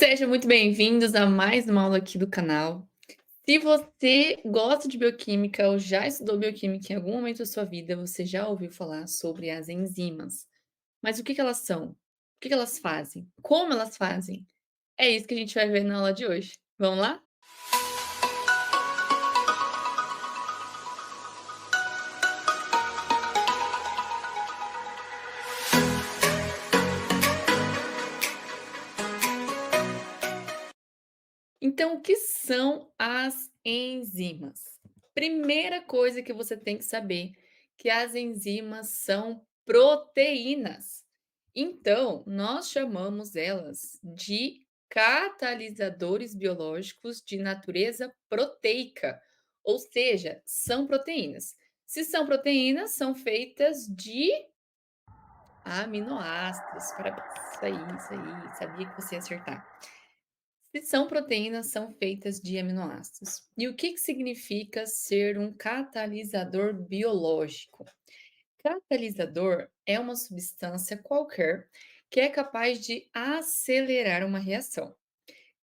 Sejam muito bem-vindos a mais uma aula aqui do canal. Se você gosta de bioquímica ou já estudou bioquímica em algum momento da sua vida, você já ouviu falar sobre as enzimas. Mas o que que elas são? O que que elas fazem? Como elas fazem? É isso que a gente vai ver na aula de hoje. Vamos lá? Então, o que são as enzimas? Primeira coisa que você tem que saber, que as enzimas são proteínas. Então, nós chamamos elas de catalisadores biológicos de natureza proteica, ou seja, são proteínas. Se são proteínas, são feitas de aminoácidos. Parabéns. Isso aí. Sabia que você ia acertar. Se são proteínas, são feitas de aminoácidos. E o que significa ser um catalisador biológico? Catalisador é uma substância qualquer que é capaz de acelerar uma reação.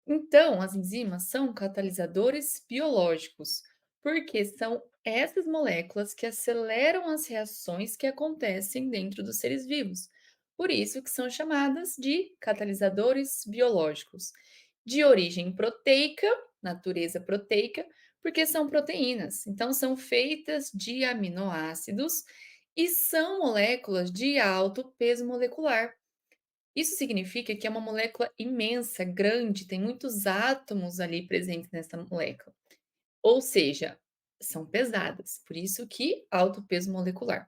Então, as enzimas são catalisadores biológicos, porque são essas moléculas que aceleram as reações que acontecem dentro dos seres vivos. Por isso que são chamadas de catalisadores biológicos. De origem proteica, natureza proteica, porque são proteínas. Então, são feitas de aminoácidos e são moléculas de alto peso molecular. Isso significa que é uma molécula imensa, grande, tem muitos átomos ali presentes nessa molécula. Ou seja, são pesadas, por isso que alto peso molecular.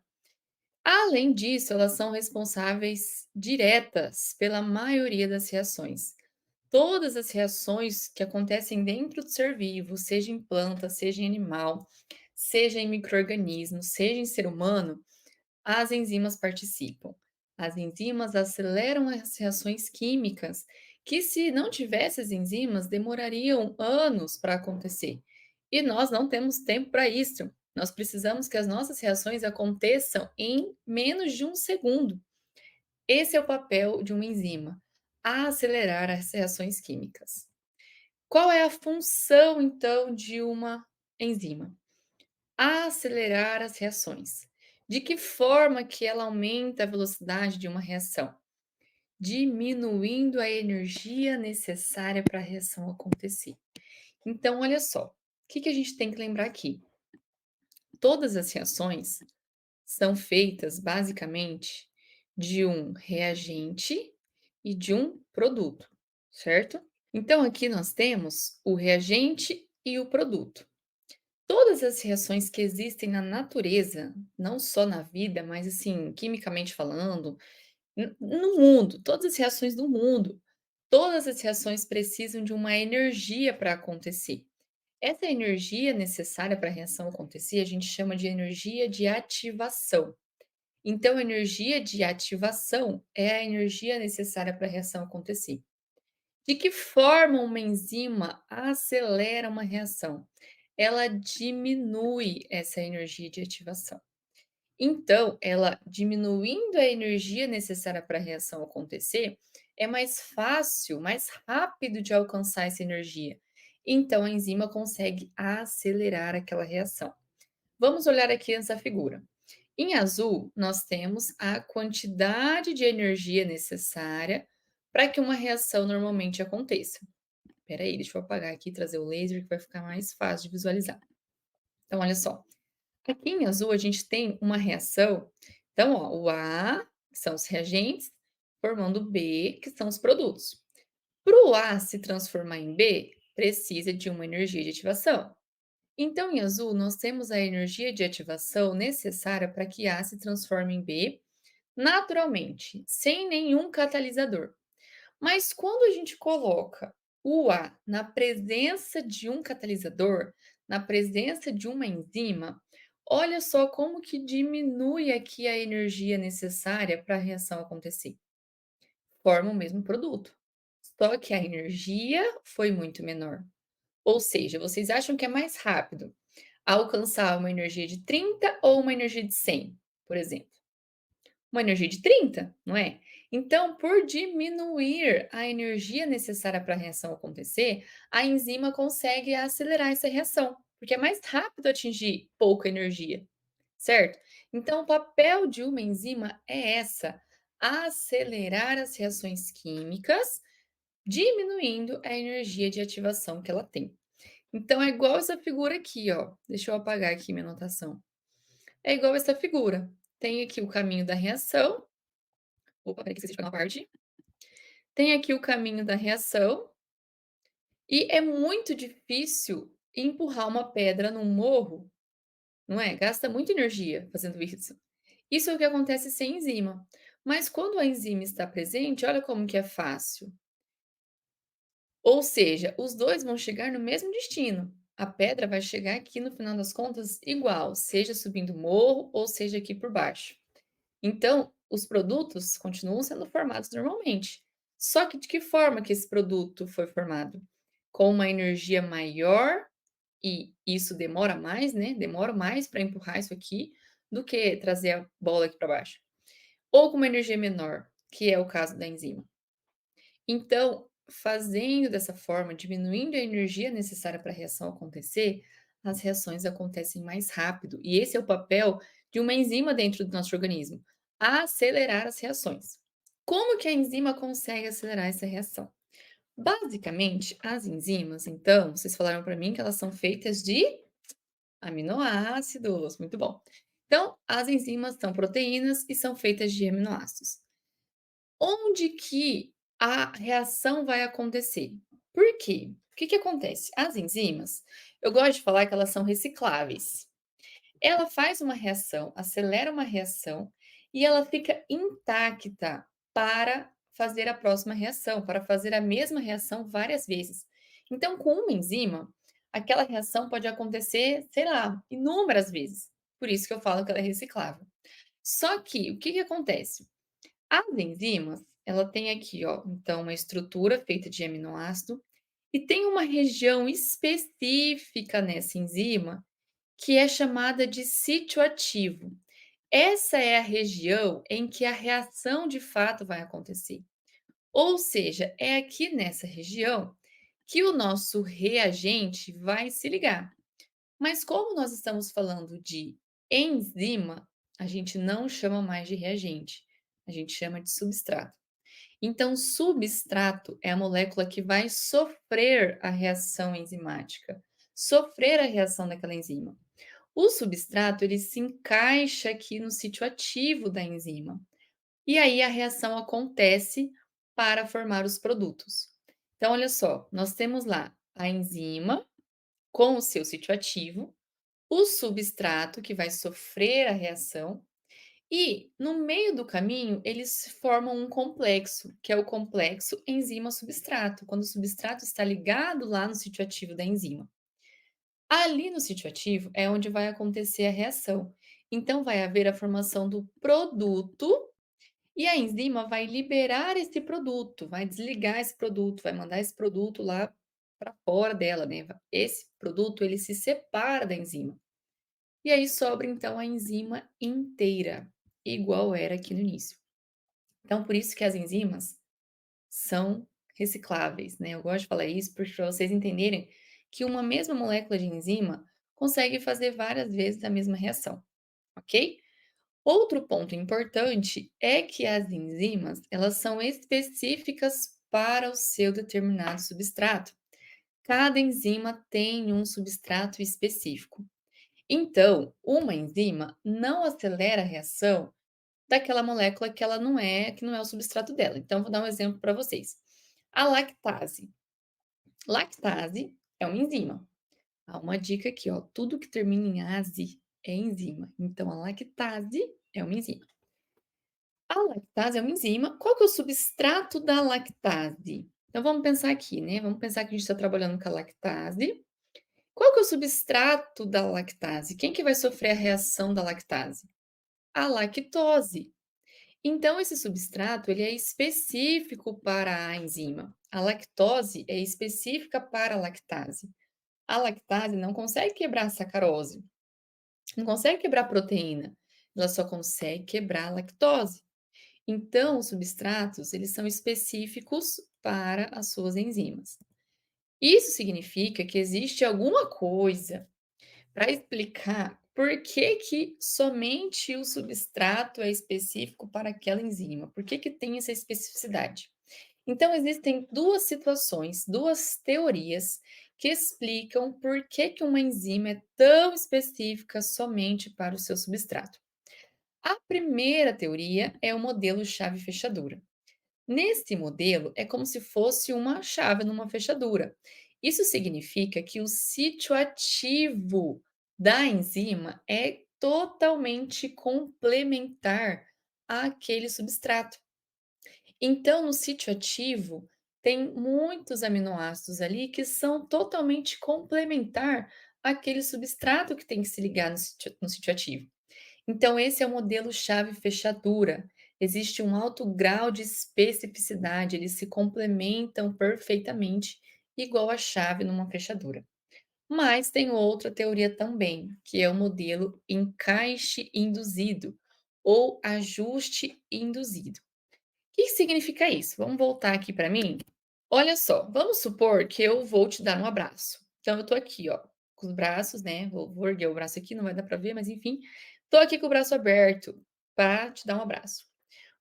Além disso, elas são responsáveis diretas pela maioria das reações. Todas as reações que acontecem dentro do ser vivo, seja em planta, seja em animal, seja em micro-organismo, seja em ser humano, as enzimas participam. As enzimas aceleram as reações químicas, que se não tivesse as enzimas, demorariam anos para acontecer. E nós não temos tempo para isso. Nós precisamos que as nossas reações aconteçam em menos de um segundo. Esse é o papel de uma enzima, acelerar as reações químicas. Qual é a função, então, de uma enzima? Acelerar as reações. De que forma que ela aumenta a velocidade de uma reação? Diminuindo a energia necessária para a reação acontecer. Então, olha só, o que a gente tem que lembrar aqui? Todas as reações são feitas basicamente de um reagente e de um produto, certo? Então, aqui nós temos o reagente e o produto. Todas as reações que existem na natureza, não só na vida, mas assim, quimicamente falando, no mundo, todas as reações do mundo, todas as reações precisam de uma energia para acontecer. Essa energia necessária para a reação acontecer, a gente chama de energia de ativação. Então, a energia de ativação é a energia necessária para a reação acontecer. De que forma uma enzima acelera uma reação? Ela diminui essa energia de ativação. Então, ela diminuindo a energia necessária para a reação acontecer, é mais fácil, mais rápido de alcançar essa energia. Então, a enzima consegue acelerar aquela reação. Vamos olhar aqui essa figura. Em azul, nós temos a quantidade de energia necessária para que uma reação normalmente aconteça. Espera aí, deixa eu apagar aqui e trazer o laser que vai ficar mais fácil de visualizar. Então, olha só. Aqui em azul a gente tem uma reação. Então, ó, o A, que são os reagentes, formando o B, que são os produtos. Para o A se transformar em B, precisa de uma energia de ativação. Então, em azul, nós temos a energia de ativação necessária para que A se transforme em B naturalmente, sem nenhum catalisador. Mas quando a gente coloca o A na presença de um catalisador, na presença de uma enzima, olha só como que diminui aqui a energia necessária para a reação acontecer. Forma o mesmo produto, só que a energia foi muito menor. Ou seja, vocês acham que é mais rápido alcançar uma energia de 30 ou uma energia de 100, por exemplo? Uma energia de 30, não é? Então, por diminuir a energia necessária para a reação acontecer, a enzima consegue acelerar essa reação, porque é mais rápido atingir pouca energia, certo? Então, o papel de uma enzima é essa: acelerar as reações químicas, diminuindo a energia de ativação que ela tem. Então, é igual essa figura aqui, ó. Deixa eu apagar aqui minha anotação. É igual essa figura. Tem aqui o caminho da reação. Opa, peraí que esqueci de pegar uma parte. Tem aqui o caminho da reação e é muito difícil empurrar uma pedra num morro, não é? Gasta muita energia fazendo isso. Isso é o que acontece sem enzima. Mas quando a enzima está presente, olha como que é fácil. Ou seja, os dois vão chegar no mesmo destino. A pedra vai chegar aqui no final das contas igual, seja subindo o morro ou seja aqui por baixo. Então, os produtos continuam sendo formados normalmente. Só que de que forma que esse produto foi formado? Com uma energia maior, e isso demora mais, né? Demora mais para empurrar isso aqui do que trazer a bola aqui para baixo. Ou com uma energia menor, que é o caso da enzima. Então, fazendo dessa forma, diminuindo a energia necessária para a reação acontecer, as reações acontecem mais rápido. E esse é o papel de uma enzima dentro do nosso organismo, acelerar as reações. Como que a enzima consegue acelerar essa reação? Basicamente, as enzimas, então, vocês falaram para mim que elas são feitas de aminoácidos, muito bom. Então, as enzimas são proteínas e são feitas de aminoácidos. Onde que a reação vai acontecer? Por quê? O que que acontece? As enzimas, eu gosto de falar que elas são recicláveis. Ela faz uma reação, acelera uma reação e ela fica intacta para fazer a próxima reação, para fazer a mesma reação várias vezes. Então, com uma enzima, aquela reação pode acontecer, sei lá, inúmeras vezes. Por isso que eu falo que ela é reciclável. Só que o que que acontece? As enzimas, ela tem aqui, ó, então uma estrutura feita de aminoácido e tem uma região específica nessa enzima que é chamada de sítio ativo. Essa é a região em que a reação de fato vai acontecer. Ou seja, é aqui nessa região que o nosso reagente vai se ligar. Mas como nós estamos falando de enzima, a gente não chama mais de reagente, a gente chama de substrato. Então, substrato é a molécula que vai sofrer a reação enzimática, sofrer a reação daquela enzima. O substrato, ele se encaixa aqui no sítio ativo da enzima. E aí a reação acontece para formar os produtos. Então, olha só, nós temos lá a enzima com o seu sítio ativo, o substrato que vai sofrer a reação e, no meio do caminho, eles formam um complexo, que é o complexo enzima-substrato, quando o substrato está ligado lá no sítio ativo da enzima. Ali no sítio ativo é onde vai acontecer a reação. Então, vai haver a formação do produto e a enzima vai liberar esse produto, vai desligar esse produto, vai mandar esse produto lá para fora dela, né? Esse produto ele se separa da enzima. E aí sobra então a enzima inteira, igual era aqui no início. Então, por isso que as enzimas são recicláveis, né? Eu gosto de falar isso para vocês entenderem que uma mesma molécula de enzima consegue fazer várias vezes a mesma reação, ok? Outro ponto importante é que as enzimas, elas são específicas para o seu determinado substrato. Cada enzima tem um substrato específico. Então, uma enzima não acelera a reação daquela molécula que não é o substrato dela. Então, vou dar um exemplo para vocês. A lactase. Lactase é uma enzima. Há uma dica aqui, ó, tudo que termina em ase é enzima. Então, a lactase é uma enzima. A lactase é uma enzima. Qual que é o substrato da lactase? Então, vamos pensar aqui, né? Vamos pensar que a gente está trabalhando com a lactase. Qual que é o substrato da lactase? Quem que vai sofrer a reação da lactase? A lactose. Então, esse substrato ele é específico para a enzima. A lactose é específica para a lactase. A lactase não consegue quebrar a sacarose, não consegue quebrar a proteína, ela só consegue quebrar a lactose. Então, os substratos, eles são específicos para as suas enzimas. Isso significa que existe alguma coisa para explicar por que que somente o substrato é específico para aquela enzima. Por que que tem essa especificidade? Então, existem duas situações, duas teorias que explicam por que que uma enzima é tão específica somente para o seu substrato. A primeira teoria é o modelo chave-fechadura. Nesse modelo, é como se fosse uma chave numa fechadura. Isso significa que o sítio ativo da enzima é totalmente complementar àquele substrato. Então, no sítio ativo, tem muitos aminoácidos ali que são totalmente complementar àquele substrato que tem que se ligar no sítio ativo. Então, esse é o modelo chave-fechadura. Existe um alto grau de especificidade, eles se complementam perfeitamente, igual a chave numa fechadura. Mas tem outra teoria também, que é o modelo encaixe induzido ou ajuste induzido. O que significa isso? Vamos voltar aqui para mim? Olha só, vamos supor que eu vou te dar um abraço. Então, eu tô aqui, ó, com os braços, né? Vou erguer o braço aqui, não vai dar para ver, mas enfim, tô aqui com o braço aberto para te dar um abraço.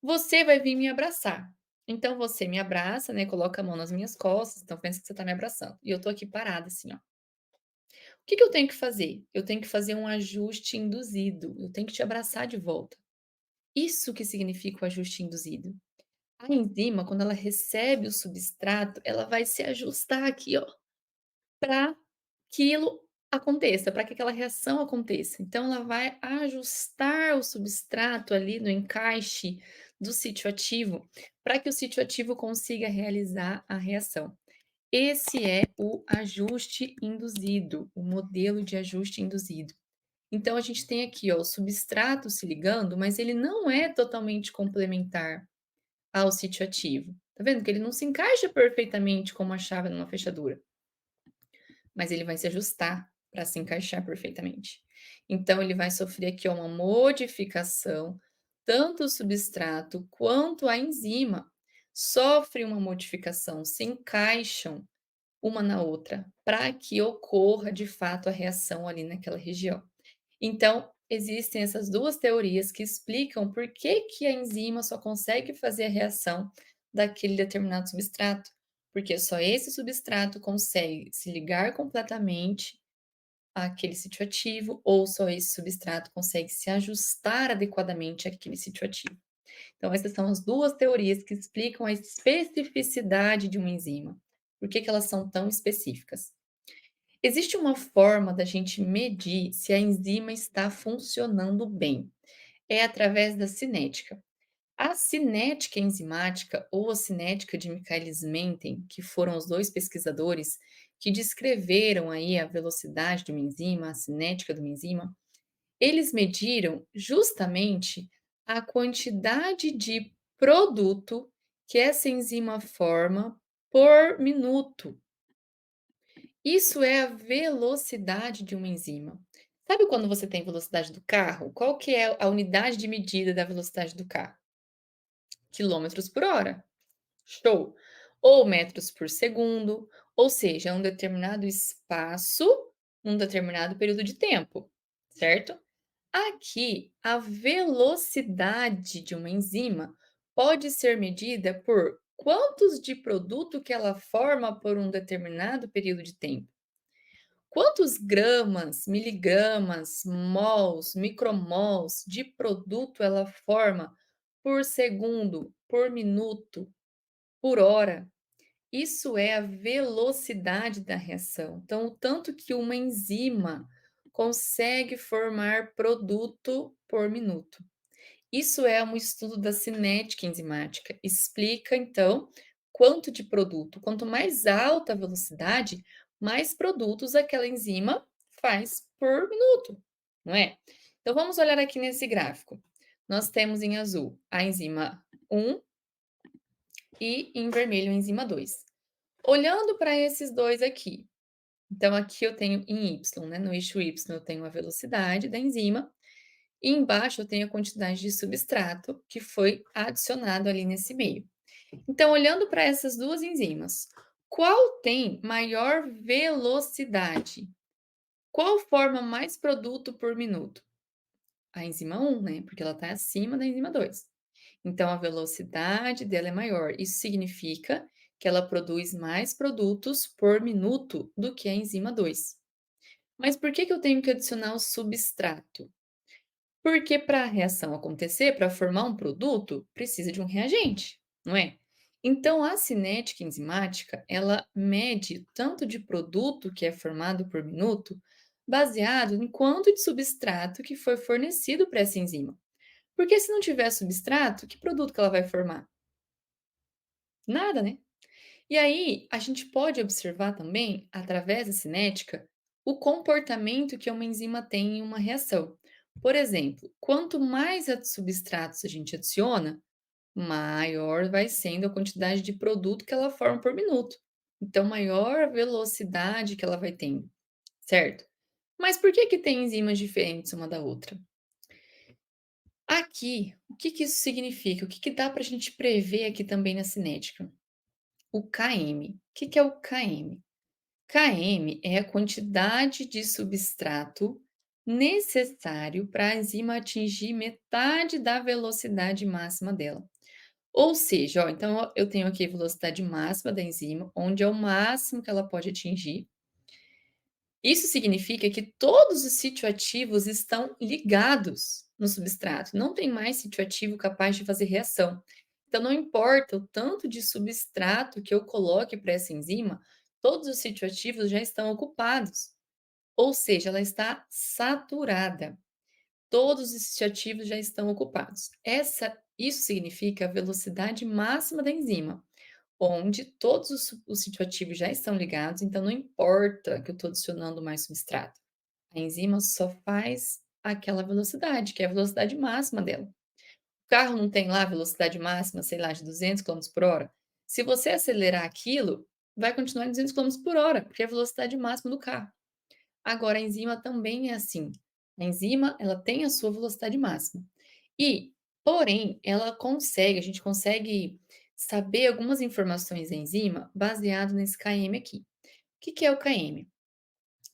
Você vai vir me abraçar. Então, você me abraça, né? Coloca a mão nas minhas costas. Então, pensa que você tá me abraçando. E eu tô aqui parada, assim, ó. O que que eu tenho que fazer? Eu tenho que fazer um ajuste induzido. Eu tenho que te abraçar de volta. Isso que significa o ajuste induzido. A enzima, quando ela recebe o substrato, ela vai se ajustar aqui, ó, para aquilo aconteça, para que aquela reação aconteça. Então, ela vai ajustar o substrato ali no encaixe do sítio ativo, para que o sítio ativo consiga realizar a reação. Esse é o ajuste induzido, o modelo de ajuste induzido. Então, a gente tem aqui, ó, o substrato se ligando, mas ele não é totalmente complementar ao sítio ativo. Tá vendo que ele não se encaixa perfeitamente como a chave numa fechadura, mas ele vai se ajustar para se encaixar perfeitamente. Então ele vai sofrer aqui uma modificação, tanto o substrato quanto a enzima sofrem uma modificação, se encaixam uma na outra, para que ocorra de fato a reação ali naquela região. Então, existem essas duas teorias que explicam por que que a enzima só consegue fazer a reação daquele determinado substrato, porque só esse substrato consegue se ligar completamente àquele sítio ativo, ou só esse substrato consegue se ajustar adequadamente àquele sítio ativo. Então, essas são as duas teorias que explicam a especificidade de uma enzima. Por que que elas são tão específicas? Existe uma forma da gente medir se a enzima está funcionando bem. É através da cinética. A cinética enzimática ou a cinética de Michaelis-Menten, que foram os dois pesquisadores que descreveram aí a velocidade de uma enzima, a cinética de uma enzima, eles mediram justamente a quantidade de produto que essa enzima forma por minuto. Isso é a velocidade de uma enzima. Sabe quando você tem velocidade do carro? Qual que é a unidade de medida da velocidade do carro? Quilômetros por hora. Show! Ou metros por segundo, ou seja, é um determinado espaço, num determinado período de tempo, certo? Aqui, a velocidade de uma enzima pode ser medida por quantos de produto que ela forma por um determinado período de tempo. Quantos gramas, miligramas, mols, micromols de produto ela forma por segundo, por minuto, por hora? Isso é a velocidade da reação. Então, o tanto que uma enzima consegue formar produto por minuto. Isso é um estudo da cinética enzimática. Explica, então, quanto de produto, quanto mais alta a velocidade, mais produtos aquela enzima faz por minuto, não é? Então, vamos olhar aqui nesse gráfico. Nós temos em azul a enzima 1 e em vermelho a enzima 2. Olhando para esses dois aqui, então aqui eu tenho em Y, né? No eixo Y eu tenho a velocidade da enzima e embaixo eu tenho a quantidade de substrato que foi adicionado ali nesse meio. Então, olhando para essas duas enzimas, qual tem maior velocidade? Qual forma mais produto por minuto? A enzima 1, né? Porque ela está acima da enzima 2. Então, a velocidade dela é maior. Isso significa que ela produz mais produtos por minuto do que a enzima 2. Mas por que eu tenho que adicionar o substrato? Porque para a reação acontecer, para formar um produto, precisa de um reagente, não é? Então, a cinética enzimática, ela mede o tanto de produto que é formado por minuto, baseado em quanto de substrato que foi fornecido para essa enzima. Porque se não tiver substrato, que produto que ela vai formar? Nada, né? E aí, a gente pode observar também, através da cinética, o comportamento que uma enzima tem em uma reação. Por exemplo, quanto mais substratos a gente adiciona, maior vai sendo a quantidade de produto que ela forma por minuto. Então, maior a velocidade que ela vai tendo, certo? Mas por que que tem enzimas diferentes uma da outra? Aqui, o que que isso significa? O que que dá para a gente prever aqui também na cinética? O Km. O que que é o Km? Km é a quantidade de substrato necessário para a enzima atingir metade da velocidade máxima dela. Ou seja, ó, então eu tenho aqui a velocidade máxima da enzima, onde é o máximo que ela pode atingir. Isso significa que todos os sítio-ativos estão ligados no substrato. Não tem mais sítio-ativo capaz de fazer reação. Então, não importa o tanto de substrato que eu coloque para essa enzima, todos os sítio-ativos já estão ocupados. Ou seja, ela está saturada. Todos os sítio-ativos já estão ocupados. Isso significa a velocidade máxima da enzima, onde todos os sítio-ativos já estão ligados, então não importa que eu estou adicionando mais substrato. A enzima só faz aquela velocidade, que é a velocidade máxima dela. O carro não tem lá a velocidade máxima, sei lá, de 200 quilômetros por hora? Se você acelerar aquilo, vai continuar em 200 quilômetros por hora, porque é a velocidade máxima do carro. Agora, a enzima também é assim. A enzima, ela tem a sua velocidade máxima. E, porém, a gente consegue saber algumas informações da enzima baseado nesse Km aqui. O que que é o Km?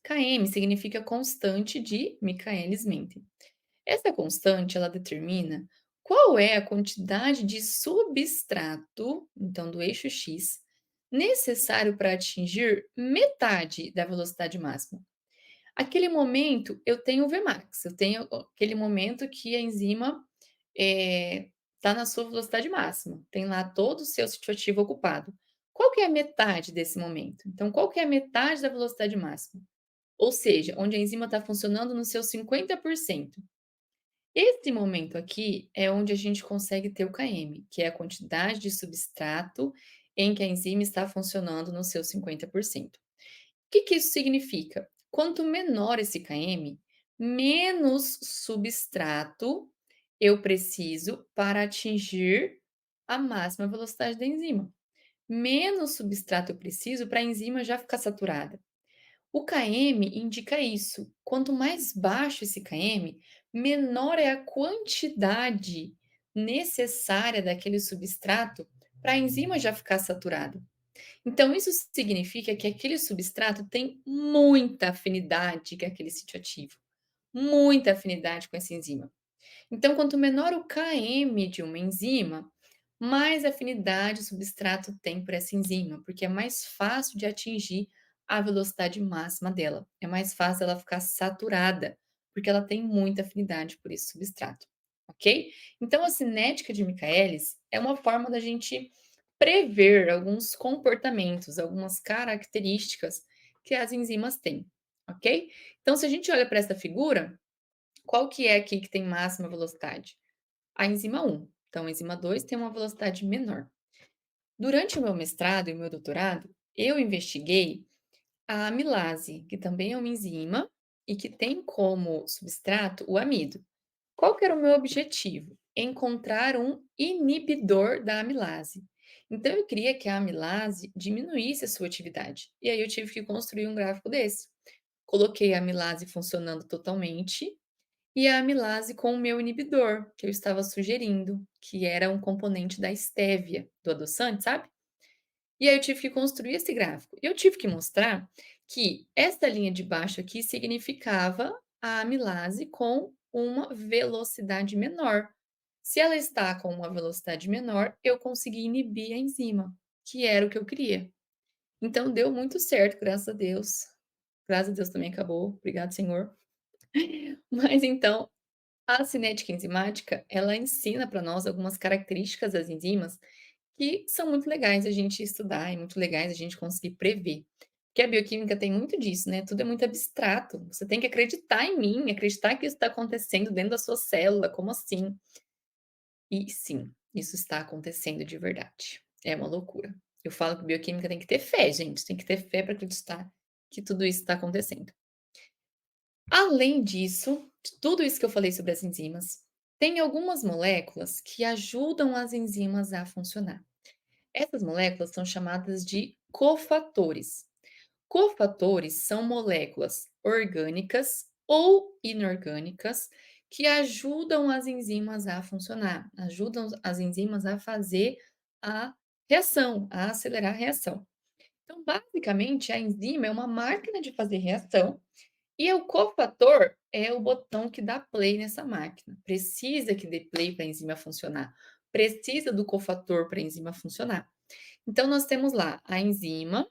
Km significa constante de Michaelis-Menten. Essa constante, ela determina qual é a quantidade de substrato, então do eixo x, necessário para atingir metade da velocidade máxima. Aquele momento eu tenho o Vmax, eu tenho aquele momento que a enzima está na sua velocidade máxima, tem lá todo o seu sítio ativo ocupado. Qual que é a metade desse momento? Então, qual que é a metade da velocidade máxima? Ou seja, onde a enzima está funcionando no seu 50%. Esse momento aqui é onde a gente consegue ter o Km, que é a quantidade de substrato em que a enzima está funcionando no seu 50%. O que que isso significa? Quanto menor esse Km, menos substrato eu preciso para atingir a máxima velocidade da enzima. Menos substrato eu preciso para a enzima já ficar saturada. O Km indica isso. Quanto mais baixo esse Km, menor é a quantidade necessária daquele substrato para a enzima já ficar saturada. Então, isso significa que aquele substrato tem muita afinidade com aquele sítio ativo, muita afinidade com essa enzima. Então, quanto menor o Km de uma enzima, mais afinidade o substrato tem por essa enzima, porque é mais fácil de atingir a velocidade máxima dela. É mais fácil ela ficar saturada, porque ela tem muita afinidade por esse substrato, ok? Então, a cinética de Michaelis é uma forma da gente prever alguns comportamentos, algumas características que as enzimas têm, ok? Então, se a gente olha para essa figura, qual que é aqui que tem máxima velocidade? A enzima 1. Então, a enzima 2 tem uma velocidade menor. Durante o meu mestrado e o meu doutorado, eu investiguei a amilase, que também é uma enzima e que tem como substrato o amido. Qual que era o meu objetivo? Encontrar um inibidor da amilase. Então, eu queria que a amilase diminuísse a sua atividade. E aí, eu tive que construir um gráfico desse. Coloquei a amilase funcionando totalmente e a amilase com o meu inibidor, que eu estava sugerindo, que era um componente da estévia, do adoçante, sabe? E aí eu tive que construir esse gráfico. Eu tive que mostrar que esta linha de baixo aqui significava a amilase com uma velocidade menor. Se ela está com uma velocidade menor, eu consegui inibir a enzima, que era o que eu queria. Então deu muito certo, graças a Deus. Graças a Deus também acabou, obrigado, Senhor. Mas então, a cinética enzimática, ela ensina para nós algumas características das enzimas que são muito legais a gente estudar e muito legais a gente conseguir prever. Porque a bioquímica tem muito disso, né? Tudo é muito abstrato. Você tem que acreditar em mim, acreditar que isso está acontecendo dentro da sua célula. Como assim? E sim, isso está acontecendo de verdade. É uma loucura. Eu falo que bioquímica tem que ter fé, gente. Tem que ter fé para acreditar que tudo isso está acontecendo. Além disso, de tudo isso que eu falei sobre as enzimas, tem algumas moléculas que ajudam as enzimas a funcionar. Essas moléculas são chamadas de cofatores. Cofatores são moléculas orgânicas ou inorgânicas que ajudam as enzimas a funcionar, ajudam as enzimas a fazer a reação, a acelerar a reação. Então, basicamente, a enzima é uma máquina de fazer reação e o cofator é o botão que dá play nessa máquina. Precisa que dê play para a enzima funcionar. Precisa do cofator para a enzima funcionar. Então, nós temos lá a enzima,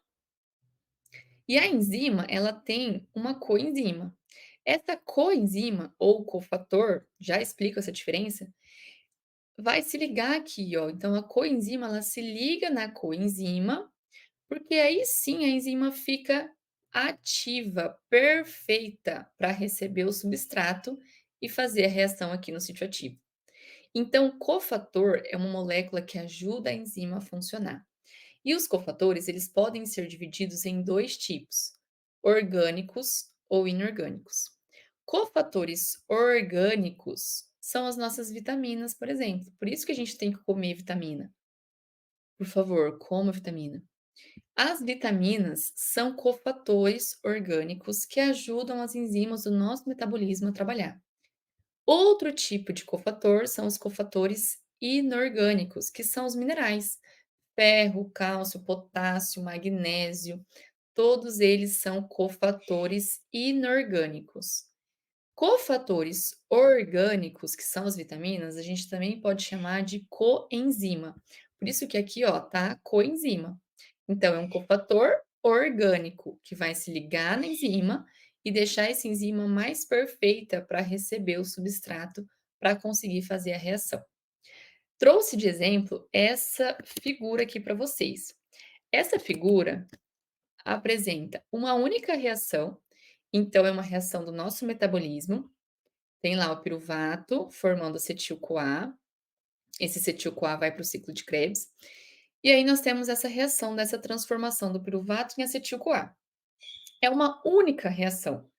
e a enzima, ela tem uma coenzima. Essa coenzima, ou cofator, já explico essa diferença, vai se ligar aqui, ó. Então, a coenzima, ela se liga na coenzima, porque aí sim a enzima fica ativa, perfeita, para receber o substrato e fazer a reação aqui no sítio ativo. Então, o cofator é uma molécula que ajuda a enzima a funcionar. E os cofatores, eles podem ser divididos em dois tipos: orgânicos ou inorgânicos. Cofatores orgânicos são as nossas vitaminas, por exemplo. Por isso que a gente tem que comer vitamina. Por favor, coma vitamina. As vitaminas são cofatores orgânicos que ajudam as enzimas do nosso metabolismo a trabalhar. Outro tipo de cofator são os cofatores inorgânicos, que são os minerais. Ferro, cálcio, potássio, magnésio, todos eles são cofatores inorgânicos. Cofatores orgânicos, que são as vitaminas, a gente também pode chamar de coenzima. Por isso que aqui, ó, tá coenzima. Então, é um cofator orgânico que vai se ligar na enzima e deixar essa enzima mais perfeita para receber o substrato para conseguir fazer a reação. Trouxe de exemplo essa figura aqui para vocês. Essa figura apresenta uma única reação, então é uma reação do nosso metabolismo. Tem lá o piruvato formando acetil-CoA. Esse acetil-CoA vai para o ciclo de Krebs. E aí nós temos essa reação dessa transformação do piruvato em acetil-CoA. É uma única reação,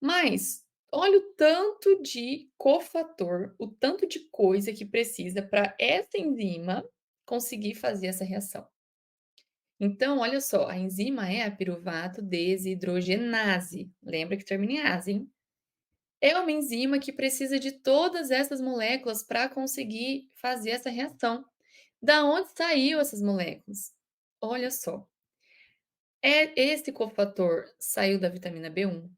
mas olha o tanto de cofator, o tanto de coisa que precisa para essa enzima conseguir fazer essa reação. Então, olha só, a enzima é a piruvato desidrogenase. Lembra que termina em ase, hein? É uma enzima que precisa de todas essas moléculas para conseguir fazer essa reação. Da onde saiu essas moléculas? Olha só, esse cofator saiu da vitamina B1.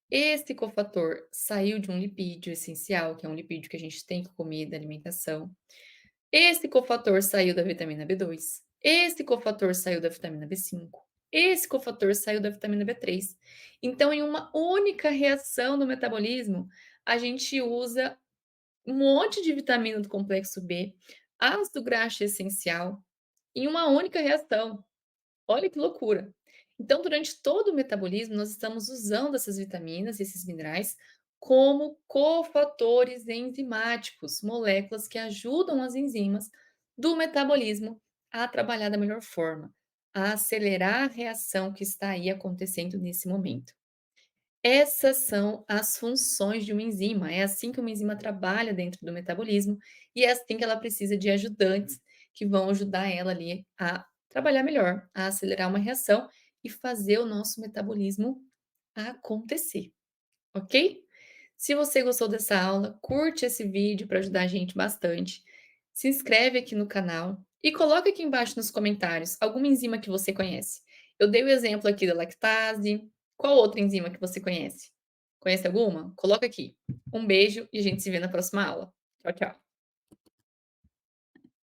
Esse cofator saiu de um lipídio essencial, que é um lipídio que a gente tem que comer da alimentação. Esse cofator saiu da vitamina B2. Esse cofator saiu da vitamina B5. Esse cofator saiu da vitamina B3. Então, em uma única reação do metabolismo, a gente usa um monte de vitamina do complexo B, ácido graxo essencial, em uma única reação. Olha que loucura! Então, durante todo o metabolismo, nós estamos usando essas vitaminas, esses minerais, como cofatores enzimáticos, moléculas que ajudam as enzimas do metabolismo a trabalhar da melhor forma, a acelerar a reação que está aí acontecendo nesse momento. Essas são as funções de uma enzima. É assim que uma enzima trabalha dentro do metabolismo e é assim que ela precisa de ajudantes que vão ajudar ela ali a trabalhar melhor, a acelerar uma reação e fazer o nosso metabolismo acontecer, ok? Se você gostou dessa aula, curte esse vídeo para ajudar a gente bastante. Se inscreve aqui no canal e coloca aqui embaixo nos comentários alguma enzima que você conhece. Eu dei o exemplo aqui da lactase. Qual outra enzima que você conhece? Conhece alguma? Coloca aqui. Um beijo e a gente se vê na próxima aula. Tchau, tchau.